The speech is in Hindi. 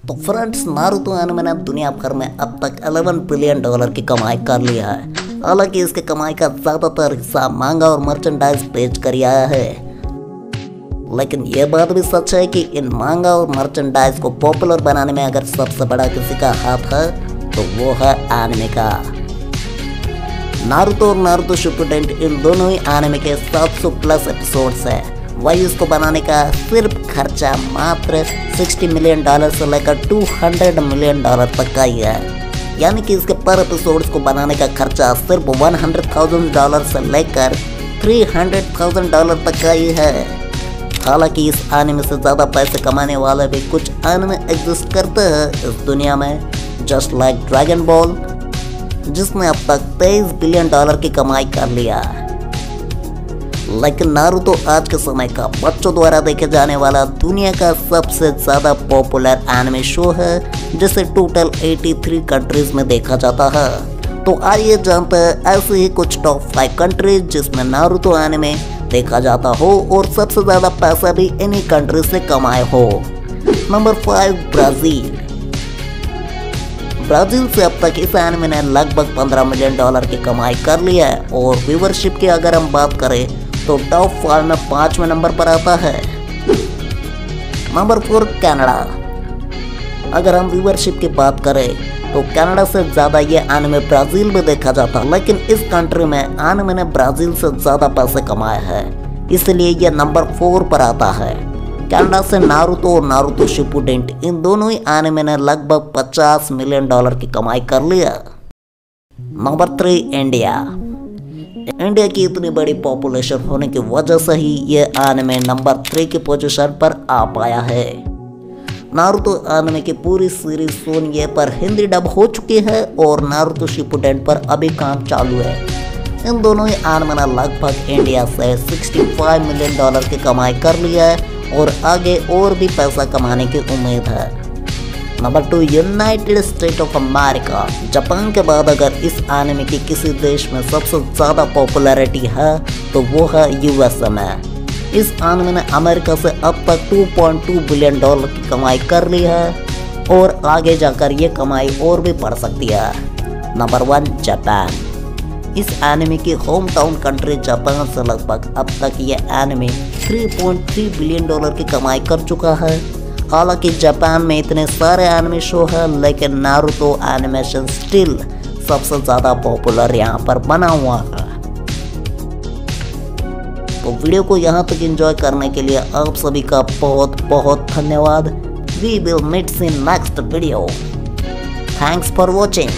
तो फ्रेंड्स, नारुतो एनिमे ने दुनिया भर में अब तक $11 बिलियन की कमाई कर लिया है। हालांकि इसके कमाई का ज्यादातर हिस्सा मांगा और मर्चेंडाइज बेच कर आया है, लेकिन यह बात भी सच है कि इन मांगा और मर्चेंडाइज को पॉपुलर बनाने में अगर सबसे बड़ा किसी का हाथ है तो वो है एनिमे का। नारुतो और नारुतो शिपुडेन इन दोनों ही एनिमे के 700 प्लस एपिसोड्स है। वही इसको बनाने का सिर्फ खर्चा मात्र $60 मिलियन से लेकर $200 मिलियन तक का ही है। यानी कि इसके पर एपिसोड्स को बनाने का खर्चा सिर्फ $100,000 से लेकर $300,000 तक का ही है। हालांकि इस एनिमे से ज़्यादा पैसे कमाने वाले भी कुछ एनिमे एग्जिस्ट करते हैं इस दुनिया में, जस्ट लाइक ड्रैगन बॉल, जिसने अब तक $23 बिलियन की कमाई कर लिया। लेकिन नारुतो आज के समय का बच्चों द्वारा देखे जाने वाला दुनिया का सबसे ज़्यादा पॉपुलर एनिमे शो है, जिसे टोटल 83 कंट्रीज में देखा जाता है। तो आइए जानते हैं ऐसे ही कुछ टॉप 5 कंट्रीज जिसमें नारुतो एनिमे देखा जाता हो और सबसे ज़्यादा पैसा भी इन्हीं कंट्रीज से कमाए हो। Number 5, Brazil. ब्राज़ील से अब तक इस एनिमे ने लगभग $15 मिलियन की कमाई कर लिया है और व्यूवरशिप की अगर हम बात करें तो टॉप 5 में 5वें नंबर पर आता है। Number 4, Canada. अगर हम व्यूवरशिप की बात करें तो कनाडा से ज़्यादा ये एनिमे ब्राज़ील में देखा जाता, लेकिन इस कंट्री में एनिमे ने ब्राज़ील से ज़्यादा पैसे कमाए हैं, इसलिए यह नंबर 4 पर आता है। कनाडा से नारुतो और नारुतो शिपुडेन इन दोनों ही एनिमे ने लगभग $50 मिलियन की कमाई कर लिया। Number 3, India. इंडिया की इतनी बड़ी पॉपुलेशन होने की वजह से ही ये एनिमे नंबर 3 की पोजीशन पर आ पाया है। नारुतो एनिमे की पूरी सीरीज सोनी पर हिंदी डब हो चुकी है और नारुतो शिपुडेन पर अभी काम चालू है। इन दोनों ही एनिमे ने लगभग इंडिया से $65 मिलियन की कमाई कर लिया है और आगे और भी पैसा कमाने की उम्मीद है। Number 2, United state of America. Japan के बाद अगर इस एनिमे की किसी देश में सबसे ज़्यादा पॉपुलैरिटी है तो वो है USA में। इस एनिमे ने अमेरिका से अब तक $2.2 बिलियन की कमाई कर ली है और आगे जाकर ये कमाई और भी बढ़ सकती है। Number 1, Japan. इस एनिमे की होम टाउन कंट्री जापान से लगभग अब तक ये एनिमे $3.3 बिलियन की कमाई कर चुका है। हालांकि जापान में इतने सारे एनिमे शो हैं, लेकिन नारुतो एनिमेशन स्टिल सबसे ज़्यादा पॉपुलर यहाँ पर बना हुआ है। तो वीडियो को यहाँ तक एंजॉय करने के लिए आप सभी का बहुत बहुत धन्यवाद। We will meet in next video. Thanks for watching.